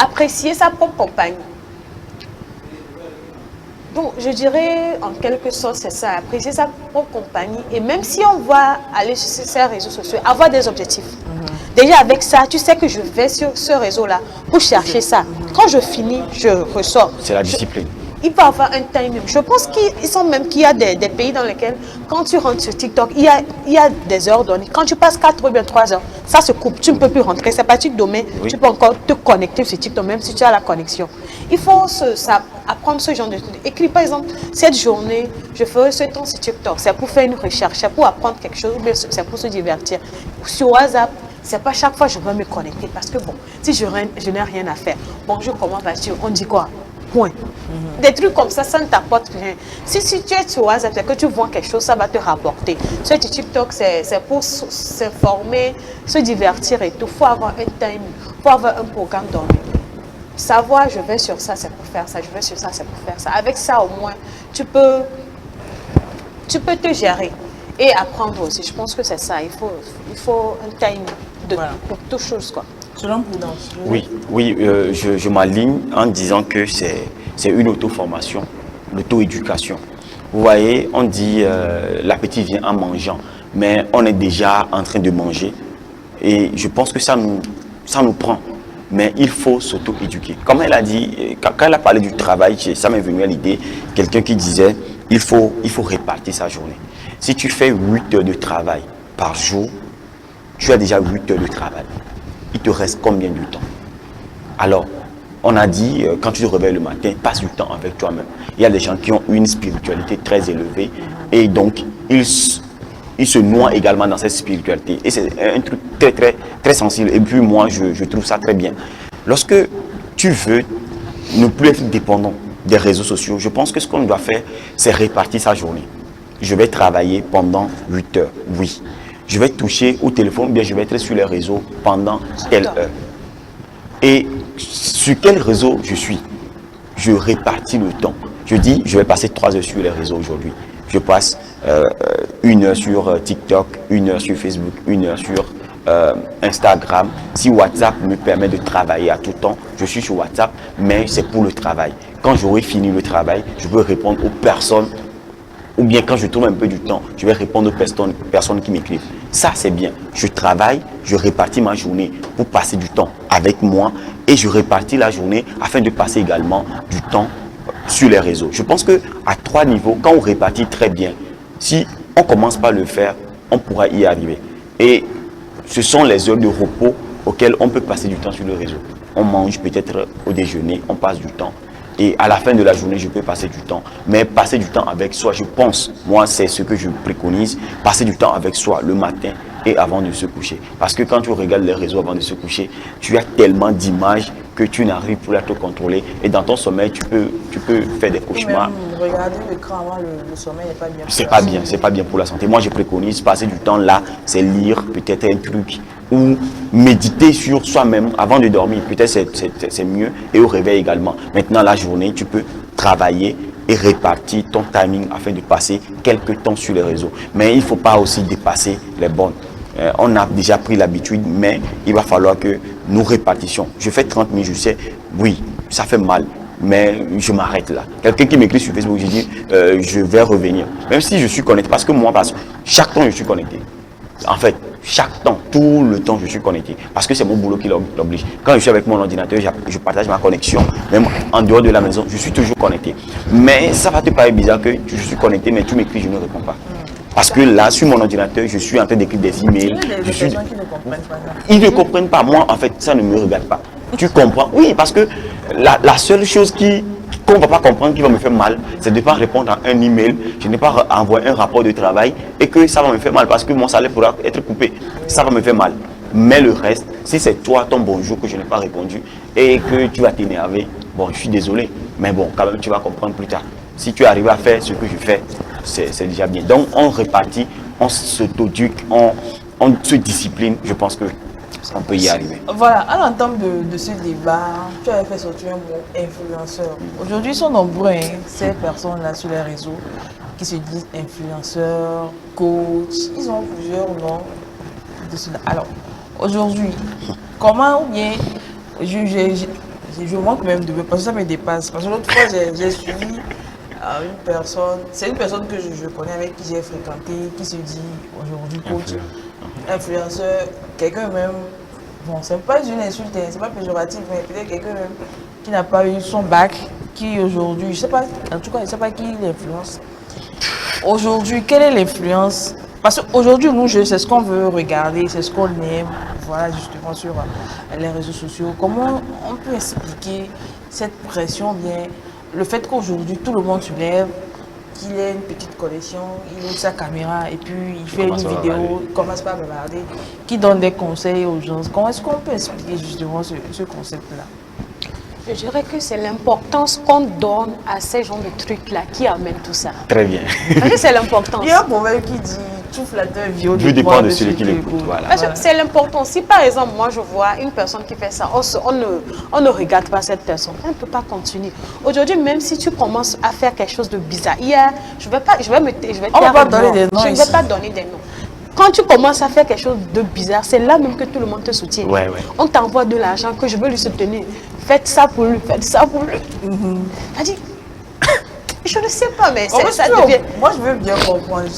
Apprécier sa propre compagnie. Donc, je dirais, en quelque sorte, c'est ça, apprécier sa propre compagnie. Et même si on va aller sur ces réseaux sociaux, avoir des objectifs. Déjà, avec ça, tu sais que je vais sur ce réseau-là pour chercher ça. Quand je finis, je ressors. C'est la discipline. Il peut avoir un timing. Je pense qu'il y a des pays dans lesquels, quand tu rentres sur TikTok, il y a des heures données. Quand tu passes 4 ou bien 3 heures, ça se coupe. Tu ne peux plus rentrer. C'est pas tu demain. Tu peux encore te connecter sur TikTok, même si tu as la connexion. Il faut apprendre ce genre de trucs. Écris par exemple, cette journée, je ferai ce temps sur TikTok. C'est pour faire une recherche, c'est pour apprendre quelque chose, ou bien c'est pour se divertir. Sur WhatsApp, c'est pas chaque fois que je vais me connecter. Parce que bon, si je n'ai rien à faire, bonjour, comment vas-tu? On dit quoi? Point. Des trucs comme ça ne t'apporte rien. Si tu es sur WhatsApp, c'est que tu vois quelque chose, ça va te rapporter. Sur TikTok, c'est pour s'informer, se divertir et tout. Il faut avoir un time, il faut avoir un programme donné. Savoir, je vais sur ça, c'est pour faire ça, je vais sur ça, c'est pour faire ça. Avec ça, au moins, tu peux te gérer et apprendre aussi. Je pense que c'est ça. Il faut un time pour toute chose, quoi. Selon Prudence. Oui, je m'aligne en disant que c'est une auto-formation, l'auto-éducation. Vous voyez, on dit l'appétit vient en mangeant, mais on est déjà en train de manger. Et je pense que ça nous prend. Mais il faut s'auto-éduquer. Comme elle a dit, quand elle a parlé du travail, ça m'est venu à l'idée, quelqu'un qui disait, il faut répartir sa journée. Si tu fais 8 heures de travail par jour, tu as déjà 8 heures de travail. Il te reste combien de temps? Alors, on a dit, quand tu te réveilles le matin, passe du temps avec toi-même. Il y a des gens qui ont une spiritualité très élevée et donc ils se noient également dans cette spiritualité. Et c'est un truc très, très, très sensible. Et puis moi, je trouve ça très bien. Lorsque tu veux ne plus être dépendant des réseaux sociaux, je pense que ce qu'on doit faire, c'est répartir sa journée. Je vais travailler pendant 8 heures, oui. Je vais toucher au téléphone, bien je vais être sur les réseaux pendant telle heure. Et sur quel réseau je suis? Je répartis le temps. Je dis, je vais passer 3 heures sur les réseaux aujourd'hui. Je passe 1 heure sur TikTok, 1 heure sur Facebook, 1 heure sur Instagram. Si WhatsApp me permet de travailler à tout temps, je suis sur WhatsApp, mais c'est pour le travail. Quand j'aurai fini le travail, je peux répondre aux personnes ou bien quand je trouve un peu du temps, je vais répondre aux personnes qui m'écrivent. Ça, c'est bien. Je travaille, je répartis ma journée pour passer du temps avec moi et je répartis la journée afin de passer également du temps sur les réseaux. Je pense qu'à 3 niveaux, quand on répartit très bien, si on commence par le faire, on pourra y arriver. Et ce sont les heures de repos auxquelles on peut passer du temps sur le réseau. On mange peut-être au déjeuner, on passe du temps. Et à la fin de la journée, je peux passer du temps. Mais passer du temps avec soi, je pense, moi, c'est ce que je préconise. Passer du temps avec soi le matin et avant de se coucher. Parce que quand tu regardes les réseaux avant de se coucher, tu as tellement d'images que tu n'arrives plus à te contrôler. Et dans ton sommeil, tu peux faire des cauchemars. Même regarder l'écran avant le sommeil n'est pas bien. C'est pas bien pour la santé. Moi, je préconise passer du temps là, c'est lire peut-être un truc ou méditer sur soi-même avant de dormir. Peut-être c'est mieux et au réveil également. Maintenant, la journée, tu peux travailler et répartir ton timing afin de passer quelques temps sur les réseaux. Mais il ne faut pas aussi dépasser les bornes. On a déjà pris l'habitude, mais il va falloir que nous répartissions. Je fais 30 minutes, je sais, oui, ça fait mal, mais je m'arrête là. Quelqu'un qui m'écrit sur Facebook, je dis, je vais revenir. Même si je suis connecté, parce que moi, chaque temps, je suis connecté. En fait, chaque temps, tout le temps, je suis connecté. Parce que c'est mon boulot qui l'oblige. Quand je suis avec mon ordinateur, je partage ma connexion. Même en dehors de la maison, je suis toujours connecté. Mais ça va te paraître bizarre que je suis connecté, mais tu m'écris, je ne réponds pas. Parce que là, sur mon ordinateur, je suis en train d'écrire des emails. Il y a des personnes qui ne comprennent pas. Ils ne comprennent pas. Moi, en fait, ça ne me regarde pas. Tu comprends? Oui, parce que la seule chose qu'on ne va pas comprendre, qui va me faire mal, c'est de ne pas répondre à un email, je n'ai pas envoyé un rapport de travail et que ça va me faire mal parce que mon salaire pourra être coupé. Ça va me faire mal. Mais le reste, si c'est toi, ton bonjour que je n'ai pas répondu et que tu vas t'énerver, bon, je suis désolé. Mais bon, quand même, tu vas comprendre plus tard. Si tu arrives à faire ce que je fais, c'est déjà bien. Donc, on répartit, on s'autoduque, on se discipline. Je pense que on peut y arriver. Voilà, à l'entame de ce débat, tu avais fait sortir un mot influenceur. Aujourd'hui, ils sont nombreux, ces personnes-là sur les réseaux qui se disent influenceurs, coach. Ils ont plusieurs noms de cela. Alors, aujourd'hui, comment ou bien je manque même de parce que ça me dépasse. Parce que l'autre fois, j'ai suivi une personne, c'est une personne que je connais avec qui j'ai fréquenté, qui se dit aujourd'hui coach, influenceur, quelqu'un même, bon, c'est pas une insulte, c'est pas péjoratif, mais peut-être quelqu'un même qui n'a pas eu son bac, qui aujourd'hui, je sais pas, en tout cas, je sais pas qui l'influence. Aujourd'hui, quelle est l'influence? Parce qu'aujourd'hui, nous, c'est ce qu'on veut regarder, c'est ce qu'on aime, voilà, justement, sur les réseaux sociaux. Comment on peut expliquer cette pression, bien, le fait qu'aujourd'hui, tout le monde se lève, qu'il ait une petite connexion, il ouvre sa caméra et puis il fait une vidéo, il commence par bavarder, qui donne des conseils aux gens. Comment est-ce qu'on peut expliquer justement ce concept-là? Je dirais que c'est l'importance qu'on donne à ces genres de trucs-là qui amènent tout ça. Très bien. Parce que c'est l'importance. Il y a un proverbe qui dit tout flatteur vient du dépend de celui qui l'écoute. Voilà. Parce que c'est l'important. Si par exemple, moi je vois une personne qui fait ça, on ne regarde pas cette personne, elle ne peut pas continuer. Aujourd'hui, même si tu commences à faire quelque chose de bizarre, hier, je vais pas donner des noms. Quand tu commences à faire quelque chose de bizarre, c'est là même que tout le monde te soutient. Ouais. On t'envoie de l'argent que je veux lui soutenir. Faites ça pour lui, faites ça pour lui. Elle dit, je ne sais pas, mais ça devient... Moi, je veux bien comprendre.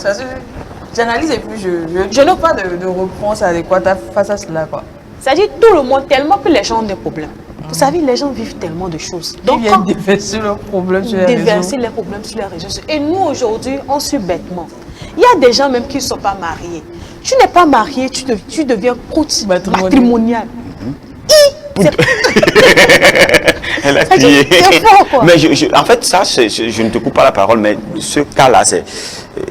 J'analyse et puis je n'ai pas de réponse adéquate face à cela, quoi. Ça dit tout le monde, tellement que les gens ont des problèmes. Vous savez, les gens vivent tellement de choses. Donc, ils viennent déverser leurs problèmes sur les réseaux. Déverser les problèmes sur les réseaux. Et nous, aujourd'hui, on suit bêtement. Il y a des gens même qui ne sont pas mariés. Tu n'es pas marié, tu deviens coach matrimonial. Elle a crié. Mais en fait, ça, je ne te coupe pas la parole, mais ce cas-là,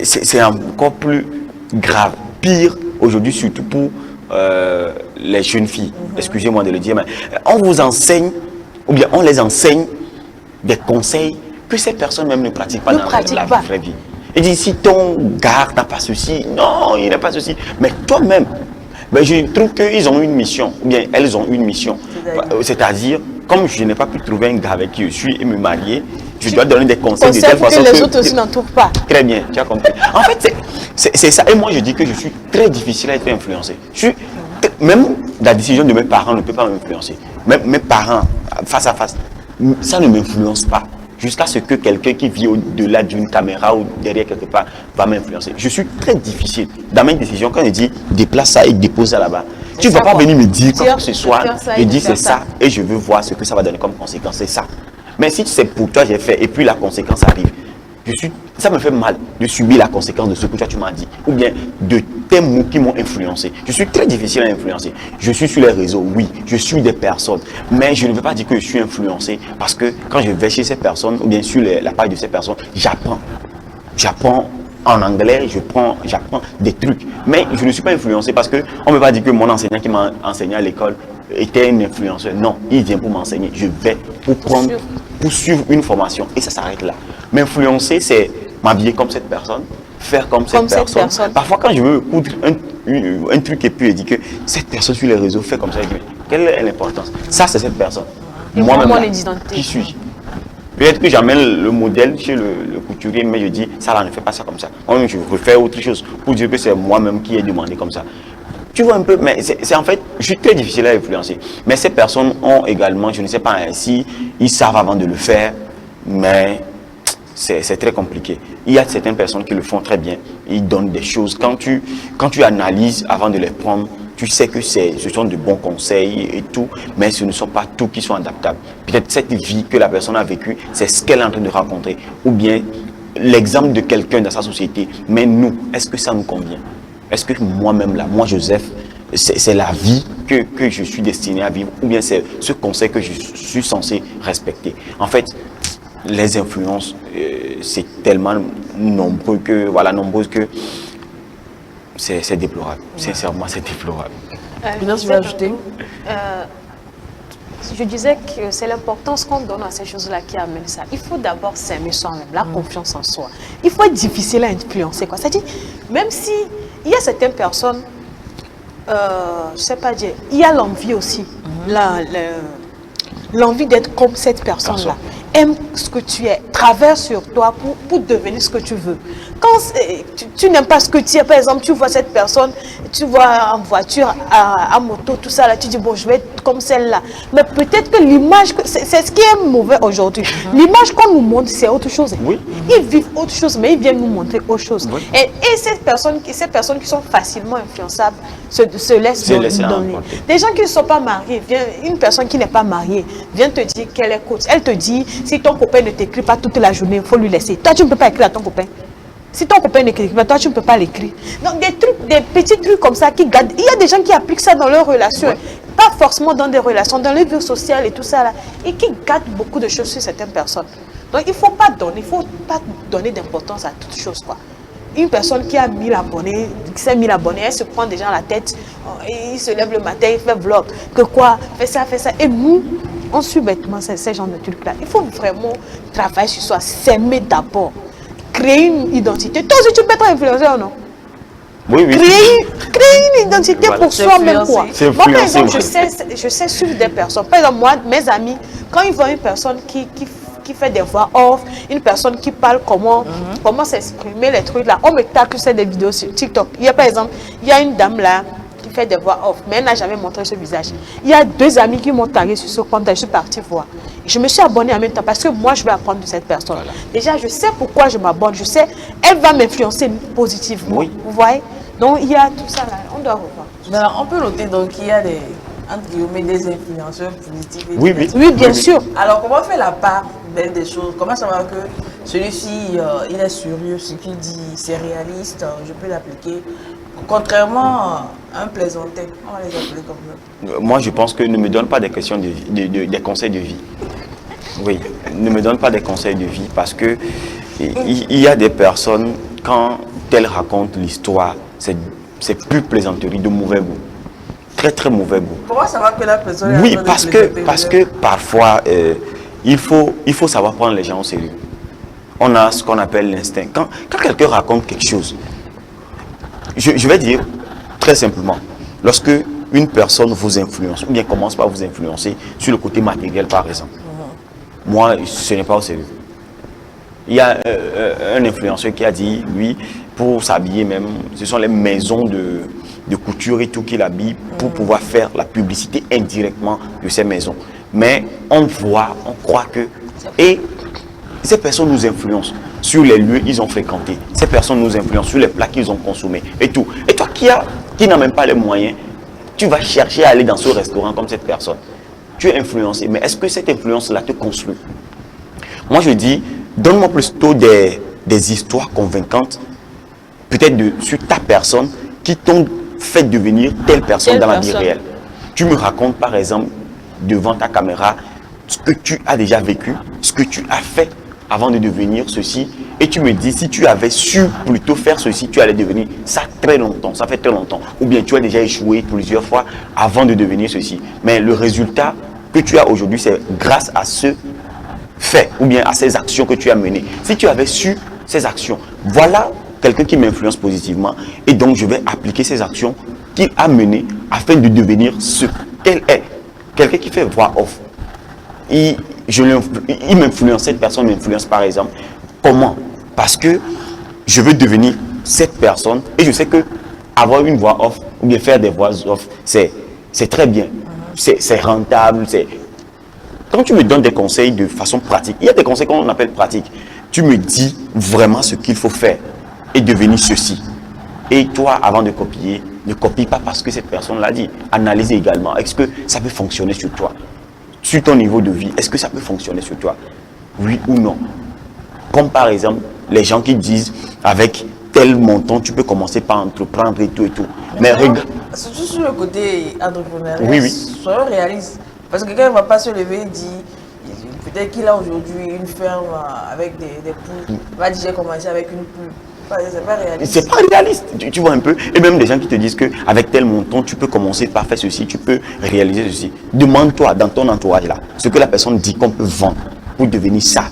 c'est encore plus grave, pire aujourd'hui, surtout pour les jeunes filles. Excusez-moi de le dire, mais on vous enseigne, ou bien on les enseigne des conseils que ces personnes même ne pratiquent pas dans la vraie vie. Et dit, si ton gars n'a pas ceci, non, il n'a pas ceci. Mais toi-même, ben, je trouve qu'ils ont une mission, ou bien elles ont une mission. C'est-à-dire, comme je n'ai pas pu trouver un gars avec qui je suis et me marier, je dois donner des conseils de telle façon que les autres aussi n'en trouvent pas. Très bien, tu as compris. En fait, c'est ça. Et moi, je dis que je suis très difficile à être influencé. Même la décision de mes parents ne peut pas m'influencer. Même mes parents, face à face, ça ne m'influence pas. jusqu'à ce que quelqu'un qui vit au-delà d'une caméra ou derrière quelque part va m'influencer. Je suis très difficile dans mes décisions. Quand je dis déplace ça et dépose ça là-bas, tu ne vas pas venir me dire quoi que ce soit. Je dis c'est ça et je veux voir ce que ça va donner comme conséquence. C'est ça. Mais si c'est pour toi j'ai fait et puis la conséquence arrive, ça me fait mal de subir la conséquence de ce que toi tu m'as dit ou bien de tes mots qui m'ont influencé. Je suis très difficile à influencer. Je suis sur les réseaux, oui, je suis des personnes, mais je ne veux pas dire que je suis influencé parce que quand je vais chez ces personnes ou bien sur la page de ces personnes, j'apprends en anglais, j'apprends des trucs, mais je ne suis pas influencé parce que on ne peut pas dire que mon enseignant qui m'a enseigné à l'école était un influenceur. Non, il vient pour m'enseigner. Je vais pour suivre une formation et ça s'arrête là. M'influencer, c'est m'habiller comme cette personne, faire comme cette personne. Parfois, quand je veux coudre un truc et puis je dis que cette personne sur les réseaux fait comme ça, je dis, quelle est l'importance? Ça, c'est cette personne. Moi-même, qui suis-je? Peut-être que j'amène le modèle chez le couturier, mais je dis, ça là, ne fait pas ça comme ça. Moi-même, je veux faire autre chose pour dire que c'est moi-même qui ai demandé comme ça. Tu vois un peu, mais c'est en fait, je suis très difficile à influencer. Mais ces personnes ont également, je ne sais pas ainsi, ils savent avant de le faire, mais c'est très compliqué. Il y a certaines personnes qui le font très bien, ils donnent des choses. Quand tu analyses avant de les prendre, tu sais que ce sont de bons conseils et tout, mais ce ne sont pas tous qui sont adaptables. Peut-être cette vie que la personne a vécue, c'est ce qu'elle est en train de raconter, ou bien l'exemple de quelqu'un dans sa société. Mais nous, est-ce que ça nous convient? Est-ce que moi-même là, moi Joseph, c'est la vie que je suis destiné à vivre, ou bien c'est ce conseil que je suis censé respecter? En fait, les influences, c'est tellement nombreux que c'est déplorable. Sincèrement, c'est déplorable. Tu vas ajouter? Je disais que c'est l'importance qu'on donne à ces choses-là qui amènent ça. Il faut d'abord s'aimer soi-même, la confiance en soi. Il faut être difficile à influencer. C'est-à-dire, même si il y a certaines personnes, je ne sais pas dire, il y a l'envie aussi. L'envie d'être comme cette personne-là. Aime ce que tu es, traverse sur toi pour devenir ce que tu veux. Quand tu n'aimes pas ce que tu es, par exemple, tu vois cette personne, tu vois en voiture, à moto, tout ça, là, tu dis, bon, je vais être comme celle-là. Mais peut-être que l'image, c'est ce qui est mauvais aujourd'hui. L'image qu'on nous montre, c'est autre chose. Oui. Ils vivent autre chose, mais ils viennent nous montrer autre chose. Oui. Et ces personnes qui sont facilement influençables se laissent donner. Des gens qui ne sont pas mariés, une personne qui n'est pas mariée, vient te dire qu'elle est coach. Elle te dit, si ton copain ne t'écrit pas toute la journée, il faut lui laisser. Toi, tu ne peux pas écrire à ton copain. Si ton copain n'écrit pas, toi, tu ne peux pas l'écrire. Donc, des petits trucs comme ça qui gardent. Il y a des gens qui appliquent ça dans leurs relations. Ouais. Pas forcément dans des relations, dans les vies sociales et tout ça, là. Et qui gardent beaucoup de choses sur certaines personnes. Donc, il ne faut pas donner d'importance à toutes choses, quoi. Une personne qui a 1000 abonnés, 5000 abonnés, elle se prend déjà la tête, il se lève le matin, il fait vlog, que quoi, fait ça. Et nous, on suit bêtement ces genres de trucs-là. Il faut vraiment travailler sur soi, s'aimer d'abord, créer une identité. Toi aussi, tu peux être influenceur, non? Oui. Créer une identité pour soi-même, quoi. Moi, par exemple, je sais suivre des personnes. Par exemple, moi, mes amis, quand ils voient une personne qui fait des voix off, une personne qui parle comment s'exprimer, les trucs là. On me tape sur des vidéos sur TikTok. Il y a par exemple, il y a une dame là qui fait des voix off, mais elle n'a jamais montré ce visage. Il y a 2 amis qui m'ont tagué sur ce compte, je suis partie voir. Je me suis abonnée en même temps parce que moi je vais apprendre de cette personne. Voilà. Déjà, je sais pourquoi je m'abonne, je sais, elle va m'influencer positivement. Oui. Vous voyez? Donc il y a tout ça là, on doit revoir. Alors, on peut noter donc qu'il y a des influenceurs positifs. Oui, bien sûr. Alors, comment faire la part des choses? Comment savoir que celui-ci, il est sérieux, ce qu'il dit, c'est réaliste, je peux l'appliquer? Contrairement à un plaisantin, on va les appeler comme ça. Moi, je pense que ne me donne pas des questions des conseils de vie. Oui, ne me donne pas des conseils de vie parce que il y a des personnes, quand elles racontent l'histoire, c'est plus plaisanterie, de mauvais goût. Très très mauvais goût. Comment savoir que la personne est Oui, parce que parfois, il faut savoir prendre les gens au sérieux. On a ce qu'on appelle l'instinct. Quand quelqu'un raconte quelque chose, je vais dire très simplement, lorsque une personne vous influence, ou bien commence par vous influencer sur le côté matériel par exemple, moi, ce n'est pas au sérieux. Il y a un influenceur qui a dit, lui, pour s'habiller même, ce sont les maisons de couture et tout qu'il habille pour pouvoir faire la publicité indirectement de ces maisons. Mais on voit, on croit que... Et Ces personnes nous influencent sur les lieux qu'ils ont fréquentés. Ces personnes nous influencent sur les plats qu'ils ont consommés et tout. Et toi qui n'as même pas les moyens, tu vas chercher à aller dans ce restaurant comme cette personne. Tu es influencé, mais est-ce que cette influence-là te construit? Moi, je dis, donne-moi plutôt des histoires convaincantes, peut-être sur ta personne, qui t'ont fait devenir telle personne dans la vie réelle. Tu me racontes, par exemple, devant ta caméra, ce que tu as déjà vécu, ce que tu as fait avant de devenir ceci. Et tu me dis, si tu avais su plutôt faire ceci, tu allais devenir ça très longtemps, ça fait très longtemps. Ou bien tu as déjà échoué plusieurs fois avant de devenir ceci. Mais le résultat que tu as aujourd'hui, c'est grâce à ce fait ou bien à ces actions que tu as menées. Si tu avais su ces actions, voilà quelqu'un qui m'influence positivement. Et donc, je vais appliquer ces actions qu'il a menées afin de devenir ce qu'elle est. Quelqu'un qui fait voix off. Il m'influence, cette personne m'influence par exemple. Comment? Parce que je veux devenir cette personne et je sais que avoir une voix off ou bien faire des voix off, c'est très bien. C'est rentable. Quand tu me donnes des conseils de façon pratique, il y a des conseils qu'on appelle pratiques. Tu me dis vraiment ce qu'il faut faire et devenir ceci. Et toi, avant de copier, ne copie pas parce que cette personne l'a dit. Analyse également. Est-ce que ça peut fonctionner sur toi? Sur ton niveau de vie, est-ce que ça peut fonctionner sur toi? Oui ou non? Comme par exemple, les gens qui disent avec tel montant, tu peux commencer par entreprendre et tout et tout. Mais regarde. Surtout sur le côté entrepreneurial, oui. soyons réalistes. Parce que quelqu'un ne va pas se lever et dire, peut-être qu'il a aujourd'hui une ferme avec des poules. Il va dire, j'ai commencé avec une poule. C'est pas réaliste. C'est pas réaliste, tu vois un peu. Et même des gens qui te disent qu'avec tel montant, tu peux commencer par faire ceci, tu peux réaliser ceci. Demande-toi dans ton entourage là, ce que la personne dit qu'on peut vendre pour devenir ça.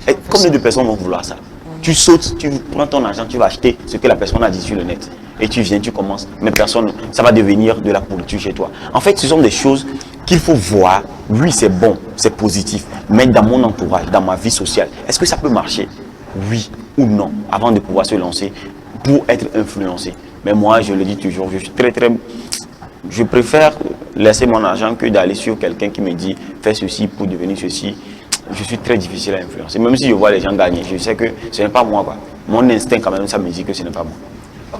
Et combien de personnes vont vouloir ça? Tu sautes, tu prends ton argent, tu vas acheter ce que la personne a dit sur le net. Et tu viens, tu commences. Mais personne, ça va devenir de la politique chez toi. En fait, ce sont des choses qu'il faut voir. Oui, c'est bon, c'est positif. Mais dans mon entourage, dans ma vie sociale, est-ce que ça peut marcher? Oui ou non, avant de pouvoir se lancer pour être influencé. Mais moi, je le dis toujours, je préfère laisser mon argent que d'aller sur quelqu'un qui me dit fais ceci pour devenir ceci. Je suis très difficile à influencer. Même si je vois les gens gagner, je sais que ce n'est pas moi, quoi. Mon instinct quand même, ça me dit que ce n'est pas moi.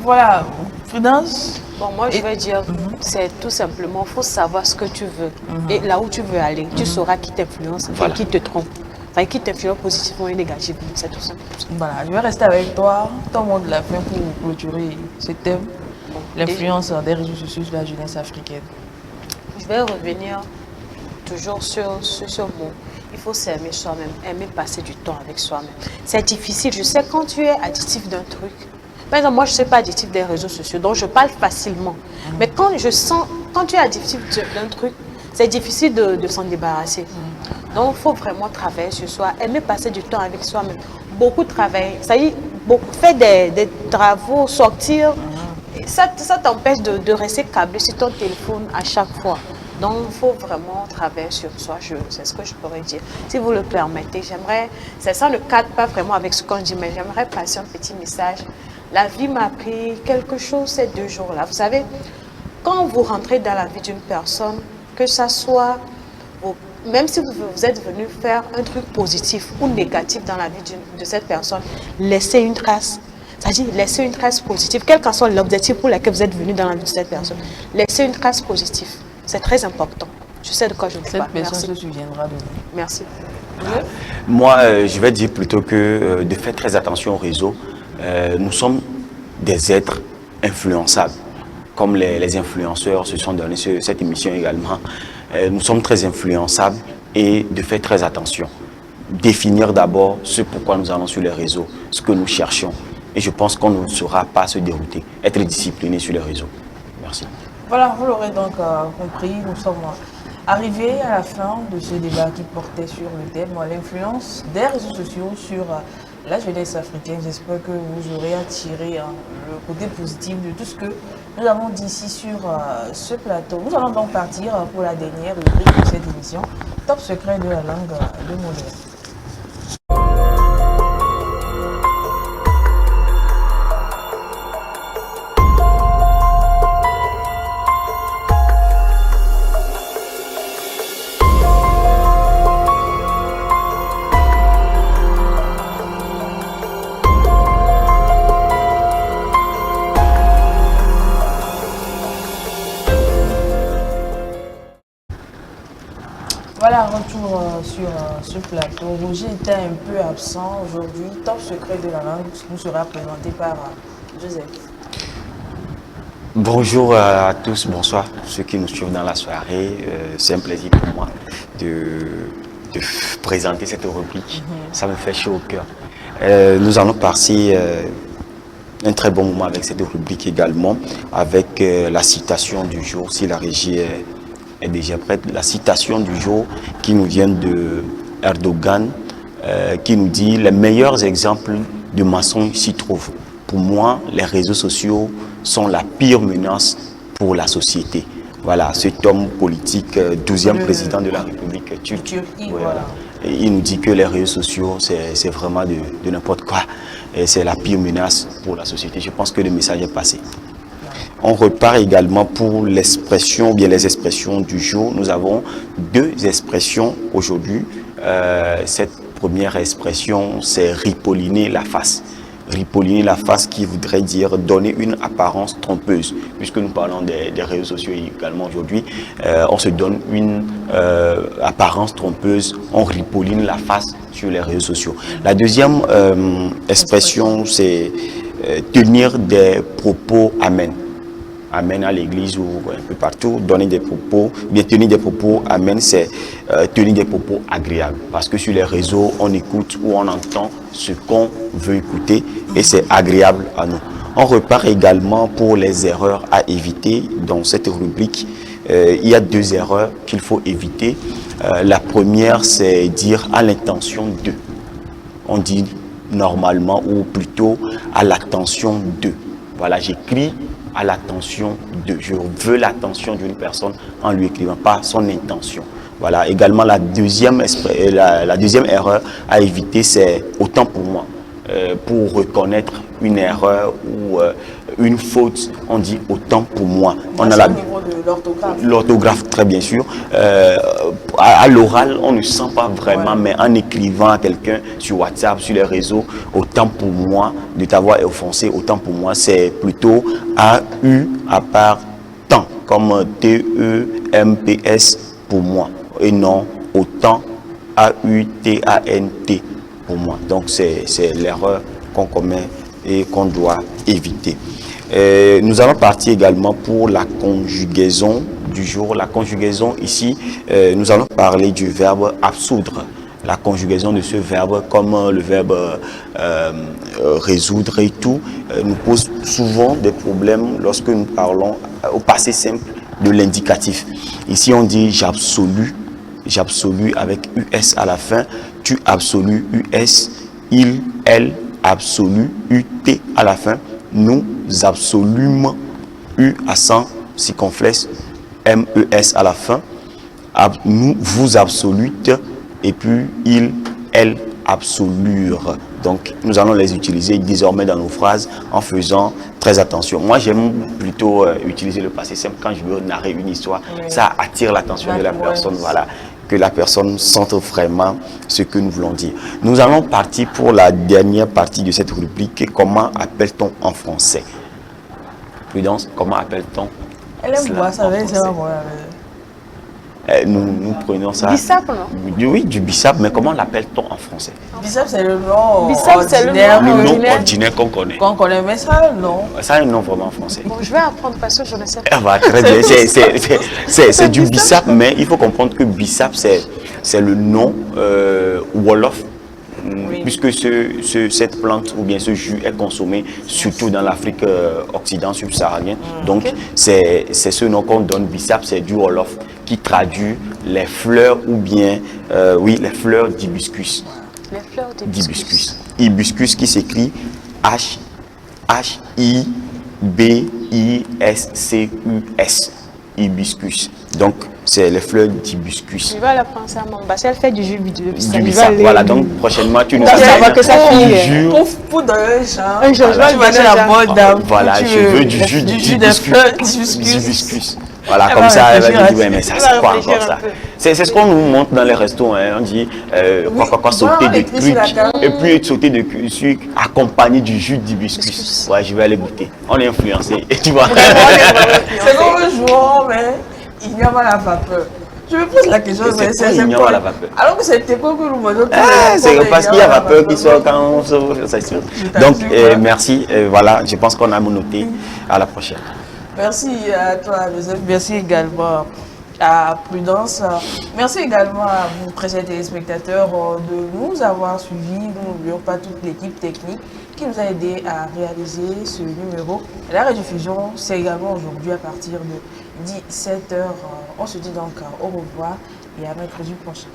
Voilà, Prudence. Bon, moi je vais dire, c'est tout simplement, il faut savoir ce que tu veux. Et là où tu veux aller, tu sauras qui t'influence et qui te trompe. Enfin, qui t'influence positivement et négativement, c'est tout simple. Voilà, je vais rester avec toi, ton mot de la fin pour clôturer ce thème, l'influence des réseaux sociaux sur la jeunesse africaine. Je vais revenir toujours sur ce mot. Il faut s'aimer soi-même, aimer passer du temps avec soi-même. C'est difficile, je sais quand tu es addictif d'un truc. Par exemple, moi je ne suis pas addictif des réseaux sociaux, donc je parle facilement. Mais quand tu es addictif d'un truc, c'est difficile de s'en débarrasser. Donc, il faut vraiment travailler sur soi, aimer passer du temps avec soi-même. Beaucoup travailler, ça y est, faire des travaux, sortir. Ça t'empêche de rester câblé sur ton téléphone à chaque fois. Donc, il faut vraiment travailler sur soi, c'est ce que je pourrais dire. Si vous le permettez, ça ne cadre pas vraiment avec ce qu'on dit, mais j'aimerais passer un petit message. La vie m'a appris quelque chose ces 2 jours-là. Vous savez, quand vous rentrez dans la vie d'une personne, que ça soit, même si vous êtes venu faire un truc positif ou négatif dans la vie de cette personne, laissez une trace. C'est-à-dire, laissez une trace positive, quel que soit l'objectif pour lequel vous êtes venu dans la vie de cette personne. Laissez une trace positive. C'est très important. Je sais de quoi je parle. Cette personne se souviendra de vous. Merci. Moi, je vais dire plutôt que de faire très attention au réseau. Nous sommes des êtres influençables. Comme les influenceurs se sont donnés sur cette émission également. Nous sommes très influençables et de faire très attention. Définir d'abord ce pourquoi nous allons sur les réseaux, ce que nous cherchons. Et je pense qu'on ne saura pas se dérouter, être discipliné sur les réseaux. Merci. Voilà, vous l'aurez donc compris, nous sommes arrivés à la fin de ce débat qui portait sur le thème l'influence des réseaux sociaux sur la jeunesse africaine. J'espère que vous aurez attiré le côté positif de tout ce que nous avons dit ici sur ce plateau. Nous allons donc partir pour la dernière rubrique de cette émission, Top secret de la langue de Molière. Voilà, retour sur ce plateau. Roger était un peu absent aujourd'hui. Top secret de la langue nous sera présenté par Joseph. Bonjour à tous, bonsoir ceux qui nous suivent dans la soirée. C'est un plaisir pour moi de présenter cette rubrique. Ça me fait chaud au cœur. Nous allons passer un très bon moment avec cette rubrique également, avec la citation du jour, si la régie est déjà prête. La citation du jour qui nous vient de Erdogan, qui nous dit « Les meilleurs exemples de mensonges s'y trouvent. Pour moi, les réseaux sociaux sont la pire menace pour la société. » Voilà, cet homme politique, 12e président de la République turque. Voilà. Et il nous dit que les réseaux sociaux, c'est vraiment de n'importe quoi. Et c'est la pire menace pour la société. Je pense que le message est passé. On repart également pour l'expression, bien les expressions du jour. Nous avons deux expressions aujourd'hui. Cette première expression, c'est ripolliner la face. Ripolliner la face qui voudrait dire donner une apparence trompeuse. Puisque nous parlons des réseaux sociaux également aujourd'hui, on se donne une apparence trompeuse, on ripolline la face sur les réseaux sociaux. La deuxième expression, c'est tenir des propos amènes. Amen à l'église ou un peu partout, donner des propos, bien tenir des propos, amen, c'est tenir des propos agréables. Parce que sur les réseaux, on écoute ou on entend ce qu'on veut écouter et c'est agréable à nous. On repart également pour les erreurs à éviter dans cette rubrique. Il y a deux erreurs qu'il faut éviter. La première, c'est dire à l'intention de. On dit normalement ou plutôt à l'attention de. Voilà, j'écris à l'attention de. Je veux l'attention d'une personne en lui écrivant, pas son intention. Voilà. Également, la deuxième erreur à éviter, c'est autant pour moi. Pour reconnaître une erreur ou une faute, on dit autant pour moi. On a au niveau de l'orthographe. L'orthographe, très bien sûr. À l'oral, on ne sent pas vraiment, mais en écrivant à quelqu'un sur WhatsApp, sur les réseaux, autant pour moi de t'avoir offensé, autant pour moi, c'est plutôt A-U à part tant, comme T-E-M-P-S pour moi, et non autant A-U-T-A-N-T pour moi. Donc, c'est l'erreur qu'on commet et qu'on doit éviter. Nous allons partir également pour la conjugaison du jour. La conjugaison ici, nous allons parler du verbe absoudre. La conjugaison de ce verbe, comme le verbe résoudre et tout, nous pose souvent des problèmes lorsque nous parlons au passé simple de l'indicatif. Ici, on dit j'absolue avec US à la fin, tu absolu US, il, elle, absolu, UT à la fin, nous absolûmes, U accent circonflexe, MES à la fin, nous vous absolute, et puis il, elle absolure. Donc nous allons les utiliser désormais dans nos phrases en faisant très attention. Moi j'aime plutôt utiliser le passé simple quand je veux narrer une histoire. Oui. Ça attire l'attention de la personne, voilà, que la personne sente vraiment ce que nous voulons dire. Nous allons partir pour la dernière partie de cette rubrique. Comment appelle-t-on en français? Prudence, comment appelle-t-on? Elle aime voir ça, c'est moi. Nous prenons ça. Bissap, non? Oui, du bissap, mais comment l'appelle-t-on en français? Bissap, c'est le nom ordinaire. Le nom ordinaire qu'on connaît. Qu'on connaît, mais ça, non. Ça a un nom vraiment en français. Bon, je vais apprendre parce que je ne sais pas. Ah bah, très bien, c'est du bissap, mais il faut comprendre que bissap, c'est le nom Wolof. Oui. Puisque cette plante ou bien ce jus est consommé surtout dans l'Afrique occidentale subsaharienne. Donc, okay. C'est ce nom qu'on donne bissap, c'est du Wolof qui traduit les fleurs ou bien, oui, les fleurs d'hibiscus. Les fleurs d'hibiscus. Hibiscus qui s'écrit H-I-B-I-S-C-U-S. Hibiscus. Donc, c'est les fleurs d'hibiscus. Je vais la penser à Mombasa, elle fait du jus de bissap. Voilà, donc prochainement, tu nous amènes que ça fille. Pour donner un champ. Tu vas dire la bonne dame. Voilà, je veux du jus d'hibiscus. Voilà, comme ça, elle va dire, ouais, mais ça, c'est quoi encore ça? C'est ce qu'on nous montre dans les restos, hein. On dit, sauter de trucs, et puis sauter de sucre accompagné du jus d'hibiscus. Ouais, je vais aller goûter. On est influencé, et tu vois. C'est comme un jour, mais il n'y a pas la vapeur. Je me pose la question, c'est quoi la vapeur? Alors que c'était quoi que nous voyons? C'est parce qu'il y a vapeur qui sort quand on sort, c'est sûr. Donc, merci. Voilà, je pense qu'on a noté. À la prochaine. Merci à toi, Joseph. Merci également à Prudence. Merci également à vous, chers téléspectateurs, de nous avoir suivis. Nous n'oublions pas toute l'équipe technique qui nous a aidé à réaliser ce numéro. La rediffusion, c'est également aujourd'hui à partir de 17h. On se dit donc au revoir et à mercredi prochain.